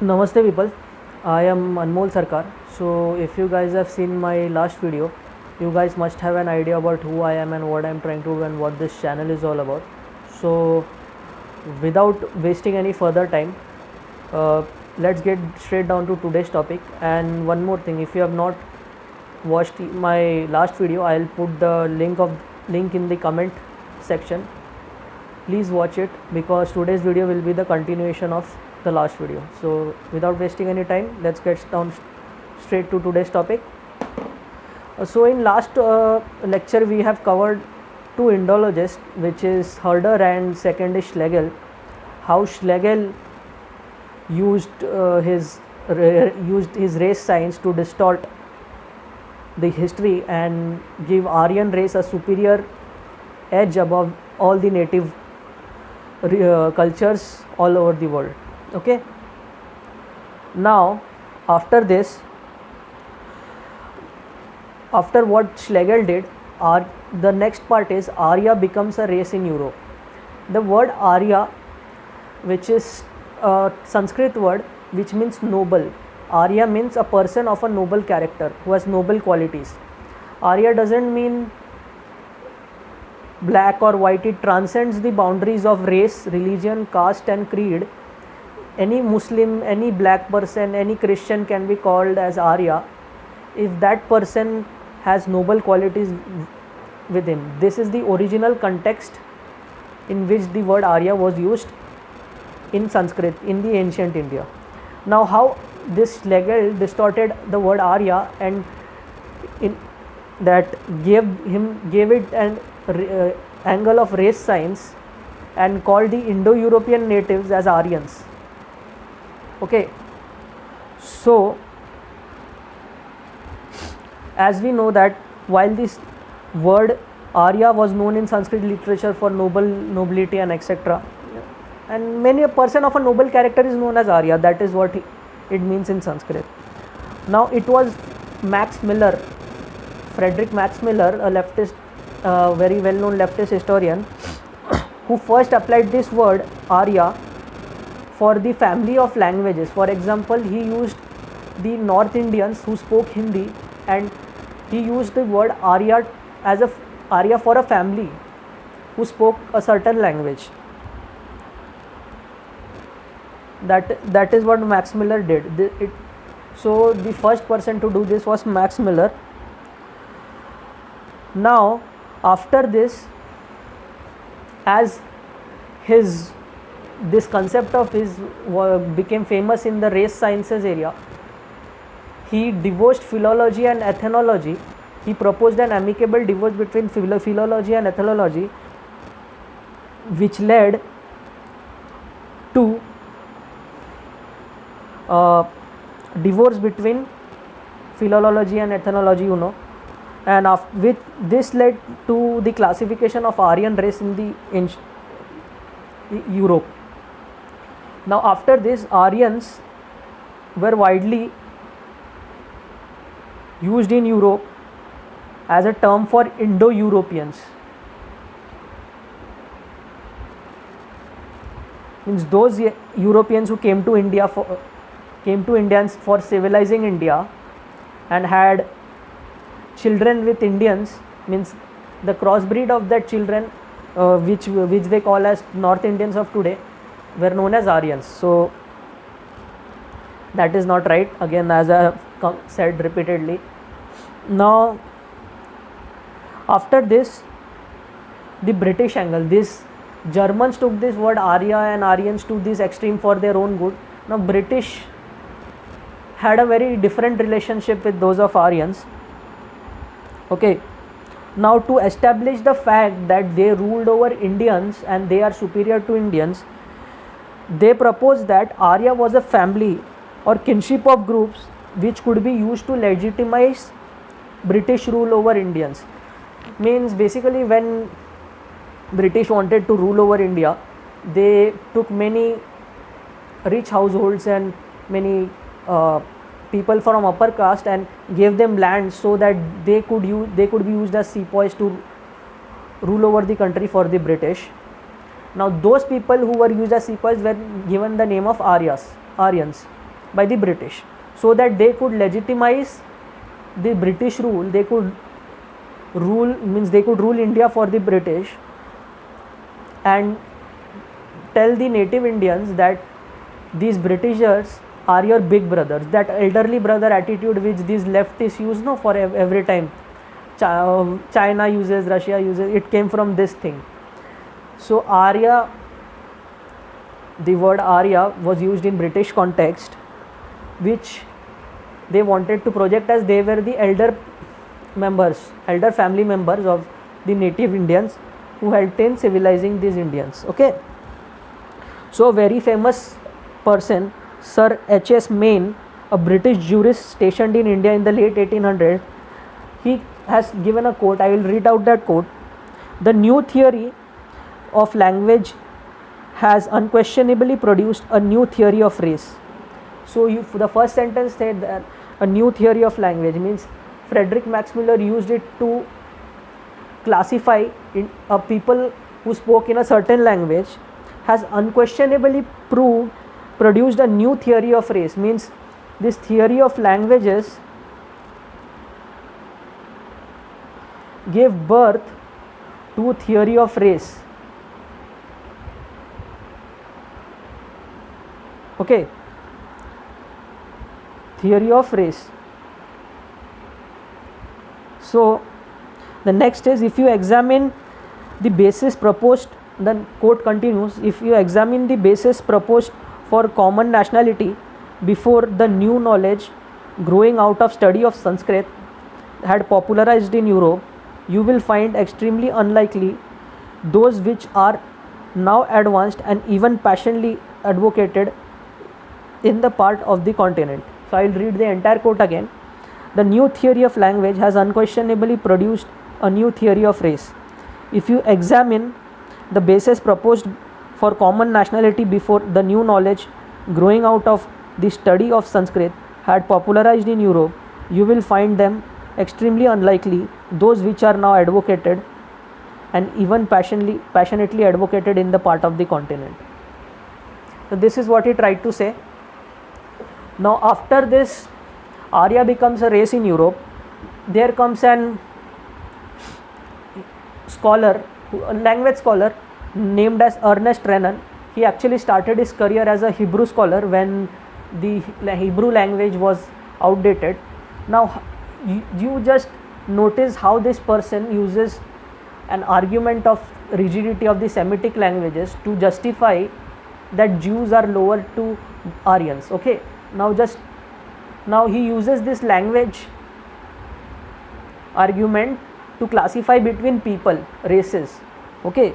Namaste people, I am Anmol Sarkar. So if you guys have seen my last video, you guys must have an idea about who I am and what I am trying to do and what this channel is all about. So without wasting any further time, uh, let's get straight down to today's topic. And one more thing, if you have not watched my last video, I'll put the link in the comment section. Please watch it because today's video will be the continuation of the last video. So without wasting any time, let's get down straight to today's topic. So in last lecture we have covered two Indologists, which is Herder and second is Schlegel. How Schlegel used his race science to distort the history and give Aryan race a superior edge above all the native cultures all over the world. Okay, now after this, after what Schlegel did, the next part is Arya becomes a race in Europe. The word Arya, which is a Sanskrit word which means noble. Arya means a person of a noble character who has noble qualities. Arya doesn't mean black or white, it transcends the boundaries of race, religion, caste and creed. Any Muslim, any black person, any Christian can be called as Arya if that person has noble qualities with him. This is the original context in which the word Arya was used in Sanskrit in the ancient India. Now how this Schlegel distorted the word Arya and in that gave it an angle of race science and called the Indo-European natives as Aryans. Okay, so as we know that while this word Arya was known in Sanskrit literature for nobility and etc., and many a person of a noble character is known as Arya. That is what it means in Sanskrit. Now it was Max Miller, Frederick Max Miller, a leftist, very well known leftist historian, who first applied this word Arya for the family of languages. For example, he used the North Indians who spoke Hindi and he used the word Arya as a Arya for a family who spoke a certain language. That is what Max Miller did. So the first person to do this was Max Miller. Now after this, as this concept of his became famous in the race sciences area, he divorced philology and ethnology. He proposed an amicable divorce between philology and ethnology, which led to divorce between philology and ethnology, and with this led to the classification of Aryan race in Europe. Now after this, Aryans were widely used in Europe as a term for Indo-Europeans. Means those Europeans who came to India for civilizing India and had children with Indians, means the crossbreed of that children, which they call as North Indians of today, were known as Aryans. So that is not right, again, as I have said repeatedly. Now after this, the British angle, this Germans took this word Arya and Aryans to this extreme for their own good. Now British had a very different relationship with those of Aryans. Okay, now to establish the fact that they ruled over Indians and they are superior to Indians, they proposed that Arya was a family or kinship of groups which could be used to legitimize British rule over Indians. Means basically when British wanted to rule over India, they took many rich households and many people from upper caste and gave them land so that they could be used as sepoys to rule over the country for the British. Now those people who were used as sepoys were given the name of Aryans. by the British, so that they could legitimize the British rule. They could rule India for the British, and tell the native Indians that these Britishers are your big brothers. That elderly brother attitude which these leftists use, no, for every time China uses, Russia uses, it came from this thing. So Arya, the word Arya was used in British context, which they wanted to project as they were the elder family members of the native Indians who helped in civilizing these Indians. Okay, so a very famous person, Sir H.S. Maine, a British jurist stationed in India in the late 1800s, he has given a quote. I will read out that quote. The new theory of language has unquestionably produced a new theory of race. So the first sentence said that a new theory of language means Frederick Max Muller used it to classify people who spoke in a certain language, has unquestionably produced a new theory of race, means this theory of languages gave birth to theory of race. Okay, theory of race. So the next is, if you examine the basis proposed, then quote continues, if you examine the basis proposed for common nationality before the new knowledge growing out of study of Sanskrit had popularized in Europe, you will find extremely unlikely those which are now advanced and even passionately advocated in the part of the continent. So I will read the entire quote again. The new theory of language has unquestionably produced a new theory of race. If you examine the basis proposed for common nationality before the new knowledge growing out of the study of Sanskrit had popularized in Europe, you will find them extremely unlikely those which are now advocated and even passionately advocated in the part of the continent. So this is what he tried to say. Now after this, Arya becomes a race in Europe. There comes an scholar, a language scholar named as Ernest Renan. He actually started his career as a Hebrew scholar when the Hebrew language was outdated. Now you just notice how this person uses an argument of rigidity of the Semitic languages to justify that Jews are lower to Aryans. Okay, now he uses this language argument to classify between people, races. Okay,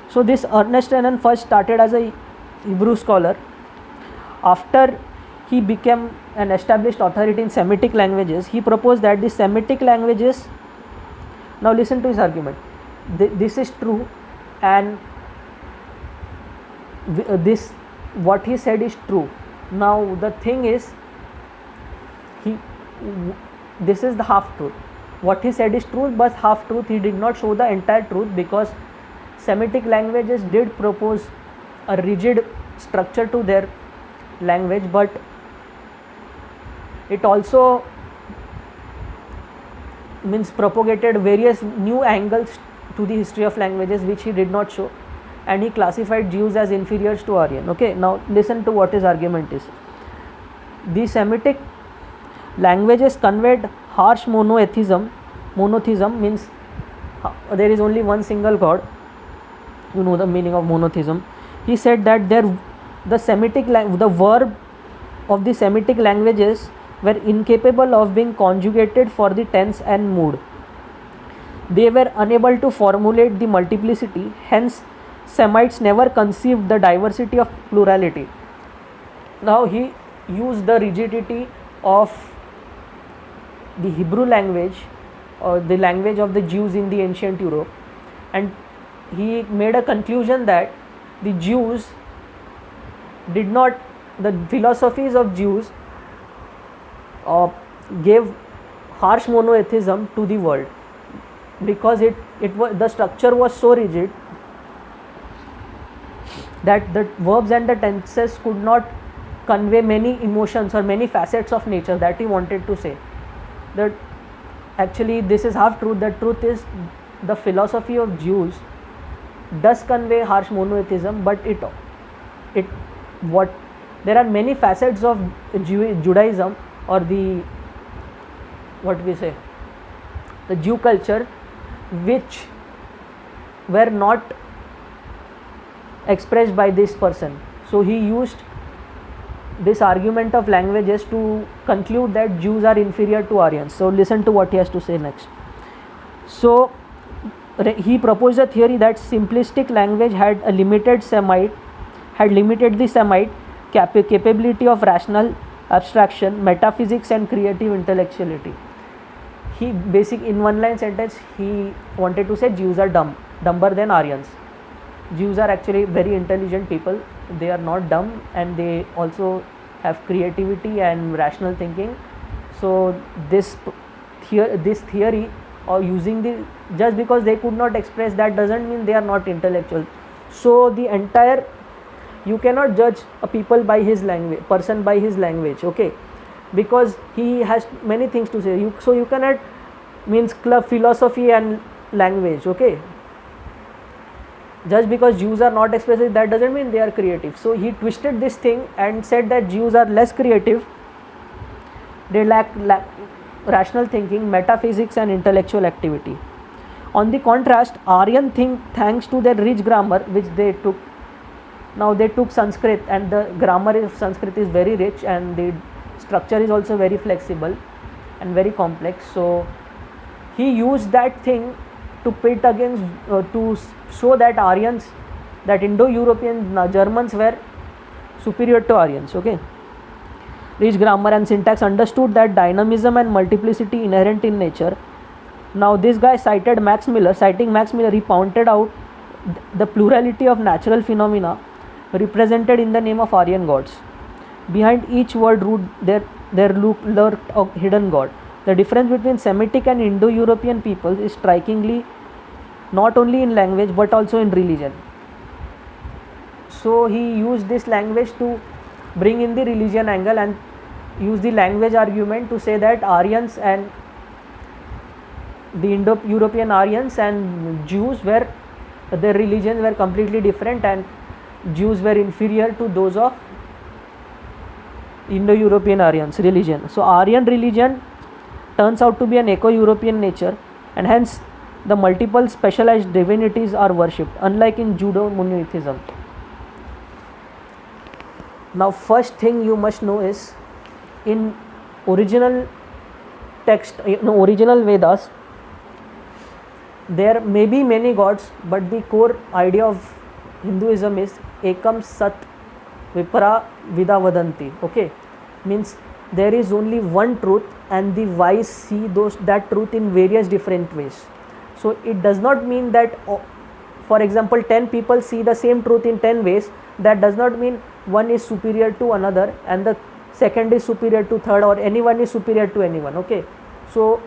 so this Ernest Renan first started as a Hebrew scholar. After he became an established authority in Semitic languages, he proposed that the Semitic languages, now listen to his argument, this is true, and this what he said is true. Now the thing is, this is the half truth. What he said is true, but half truth. He did not show the entire truth, because Semitic languages did propose a rigid structure to their language, but it also means propagated various new angles to the history of languages, which he did not show, and he classified Jews as inferiors to Aryan. Okay, now listen to what his argument is. The Semitic languages conveyed harsh monotheism. Monotheism means there is only one single God. You know the meaning of monotheism. He said that the verb of the Semitic languages were incapable of being conjugated for the tense and mood. They were unable to formulate the multiplicity, hence Semites never conceived the diversity of plurality. Now he used the rigidity of the Hebrew language, or the language of the Jews in the ancient Europe, and he made a conclusion that the Jews did not, the philosophies of Jews gave harsh monotheism to the world, because it was, the structure was so rigid that the verbs and the tenses could not convey many emotions or many facets of nature that he wanted to say. That actually this is half truth. The truth is the philosophy of Jews does convey harsh monotheism, but there are many facets of Judaism, or the the Jew culture, which were not expressed by this person. So he used this argument of languages to conclude that Jews are inferior to Aryans. So listen to what he has to say next. So he proposed a theory that simplistic language had limited the Semite capability of rational abstraction, metaphysics and creative intellectuality. He in one line sentence he wanted to say Jews are dumber than Aryans. Jews are actually very intelligent people. They are not dumb, and they also have creativity and rational thinking. So this theory, or using just because they could not express, that doesn't mean they are not intellectual. So you cannot judge a person by his language, okay, because he has many things to say. So you cannot club philosophy and language, okay. Just because Jews are not expressive, that doesn't mean they are creative. So he twisted this thing and said that Jews are less creative, they lack rational thinking, metaphysics and intellectual activity. On the contrast, Aryan thanks to their rich grammar which they took. Now they took Sanskrit, and the grammar of Sanskrit is very rich, and the structure is also very flexible and very complex. So he used that thing to pit against, to show that Aryans, that Indo-European Germans were superior to Aryans, okay. Rich grammar and syntax, understood that dynamism and multiplicity inherent in nature. Now this guy citing Max Miller, he pointed out the plurality of natural phenomena represented in the name of Aryan gods. Behind each word root there lurked a hidden god. The difference between Semitic and Indo-European peoples is strikingly not only in language but also in religion. So he used this language to bring in the religion angle and use the language argument to say that Aryans and the Indo-European Aryans and Jews their religions were completely different, and Jews were inferior to those of Indo-European Aryans religion. So Aryan religion turns out to be an eco-European nature, and hence the multiple specialized divinities are worshipped, unlike in Judo-monotheism. Now first thing you must know is, in original text, original Vedas, there may be many gods, but the core idea of Hinduism is Ekam Sat Vipara Vida Vadanti, okay, means there is only one truth, and the wise see that truth in various different ways. So it does not mean that, for example, 10 people see the same truth in 10 ways. That does not mean one is superior to another and the second is superior to third, or anyone is superior to anyone, okay. So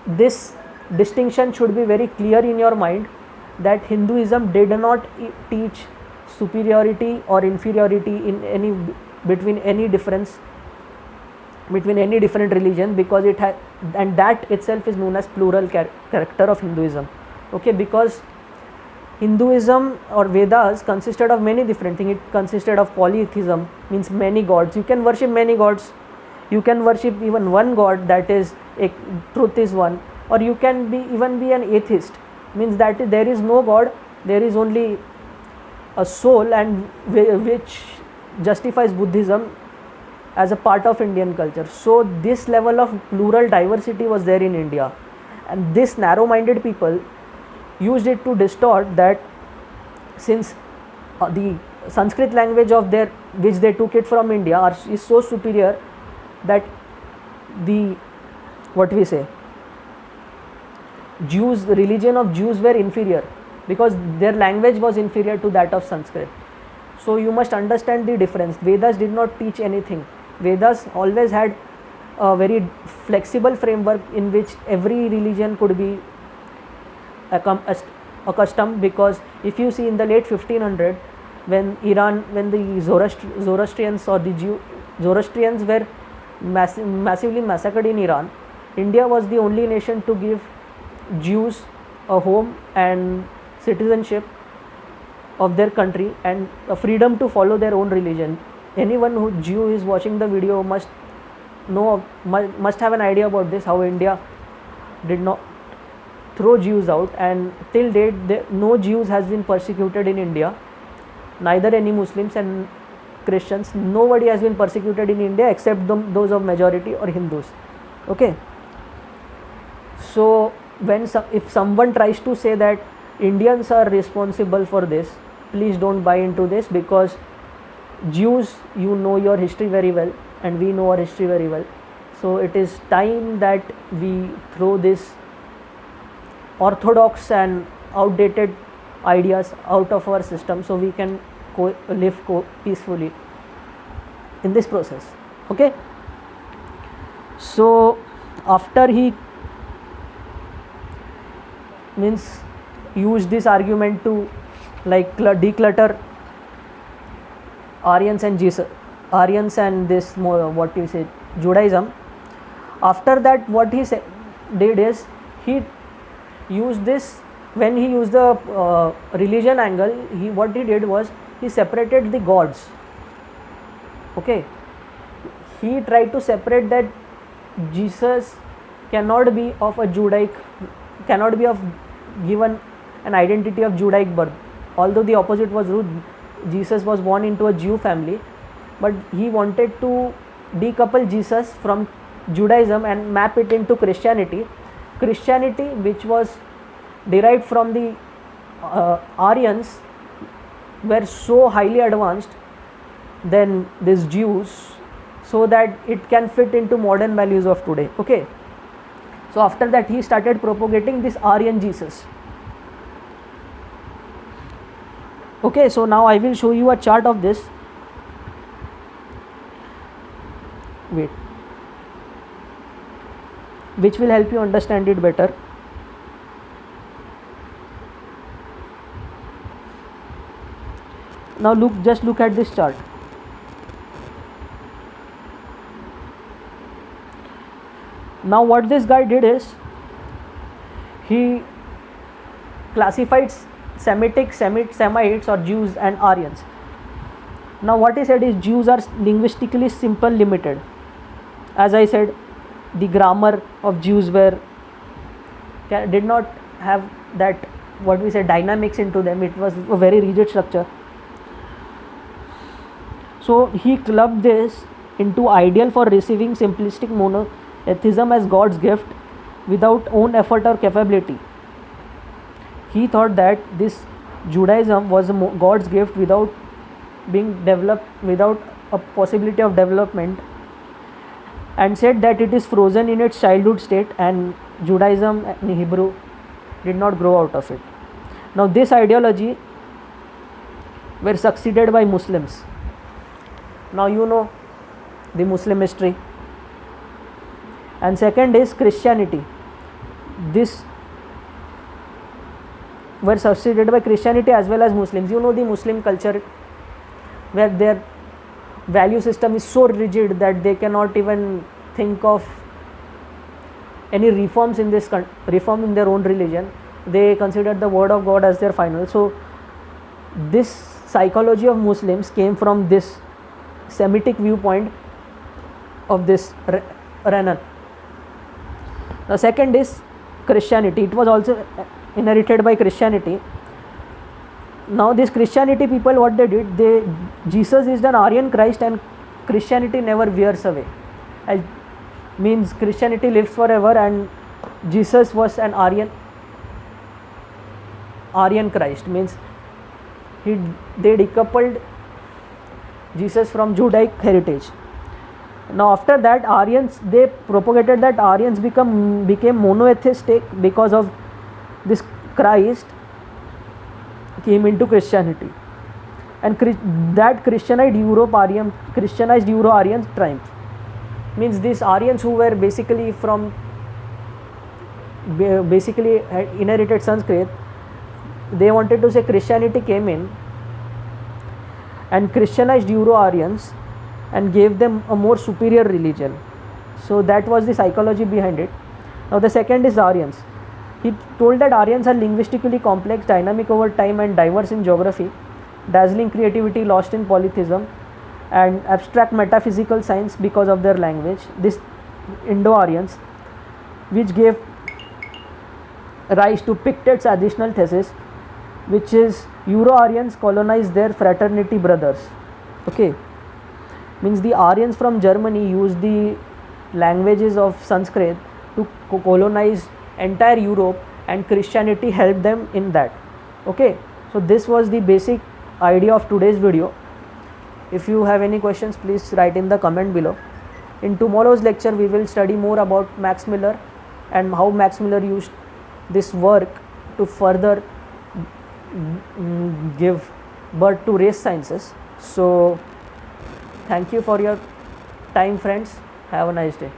this distinction should be very clear in your mind, that Hinduism did not teach superiority or inferiority in between any difference between any different religion, because it had, and that itself is known as plural character of Hinduism, okay, because Hinduism or Vedas consisted of many different things. It consisted of polytheism, means many gods. You can worship many gods. You can worship even one god, that is truth is one, or you can even be an atheist, means that there is no god, there is only a soul, and which justifies Buddhism as a part of Indian culture. So this level of plural diversity was there in India, and this narrow-minded people used it to distort that, since the Sanskrit language of which they took it from India is so superior, that the religion of Jews were inferior, because their language was inferior to that of Sanskrit. So you must understand the difference. Vedas did not teach anything. Vedas always had a very flexible framework in which every religion could be accustomed, because if you see in the late 1500, when the Zoroastrians or the Zoroastrians were massively massacred in Iran, India was the only nation to give Jews a home and citizenship of their country and a freedom to follow their own religion. Anyone who Jew is watching the video must have an idea about this, how India did not throw Jews out, and till date no Jews has been persecuted in India, neither any Muslims and Christians. Nobody has been persecuted in India except those of majority or Hindus. Okay, so if someone tries to say that Indians are responsible for this, please don't buy into this, because Jews, you know your history very well and we know our history very well. So it is time that we throw this orthodox and outdated ideas out of our system so we can live peacefully in this process. Okay, so after he use this argument to declutter Aryans and this Judaism. After that, what he did is he used this, when he used the religion angle, what he did was he separated the gods. Okay, he tried to separate that Jesus cannot be given an identity of Judaic birth, although the opposite was true. Jesus was born into a Jew family, but he wanted to decouple Jesus from Judaism and map it into Christianity, which was derived from the Aryans, were so highly advanced than these Jews, so that it can fit into modern values of today. Okay, so after that he started propagating this Aryan Jesus. Okay, so now I will show you a chart of this. Wait, which will help you understand it better. Now just look at this chart. Now what this guy did is he classified Semites or Jews and Aryans. Now what he said is Jews are linguistically simple, limited. As I said, the grammar of Jews did not have that dynamics into them. It was a very rigid structure. So he clubbed this into ideal for receiving simplistic monotheism as God's gift without own effort or capability. He thought that this Judaism was God's gift without being developed, without a possibility of development, and said that it is frozen in its childhood state and Judaism in Hebrew did not grow out of it. Now this ideology were succeeded by Muslims. Now you know the Muslim history. And second is Christianity. This were succeeded by Christianity as well as Muslims. You know the Muslim culture, where their value system is so rigid that they cannot even think of any reforms in their own religion. They consider the word of God as their final. So this psychology of Muslims came from this Semitic viewpoint of this Renan. The second is Christianity. It was also inherited by Christianity. Now this Christianity people, what they did, Jesus is an Aryan Christ and Christianity never wears away. Means Christianity lives forever and Jesus was an Aryan Christ. Means they decoupled Jesus from Judaic heritage. Now after that, Aryans, they propagated that Aryans became monotheistic because of this Christ came into Christianity, and that Christianized Euro-Aryans triumph. Means these Aryans who were basically inherited Sanskrit, they wanted to say Christianity came in and Christianized Euro-Aryans and gave them a more superior religion. So that was the psychology behind it. Now the second is Aryans. He told that Aryans are linguistically complex, dynamic over time, and diverse in geography, dazzling creativity lost in polytheism, and abstract metaphysical science because of their language. This Indo-Aryans, which gave rise to Pictet's additional thesis, which is Euro-Aryans colonized their fraternity brothers. Okay, means the Aryans from Germany used the languages of Sanskrit to colonize entire Europe, and Christianity helped them in that. Okay, so this was the basic idea of today's video. If you have any questions, please write in the comment below. In tomorrow's lecture, we will study more about Max Muller and how Max Muller used this work to further give birth to race sciences. So thank you for your time, friends. Have a nice day.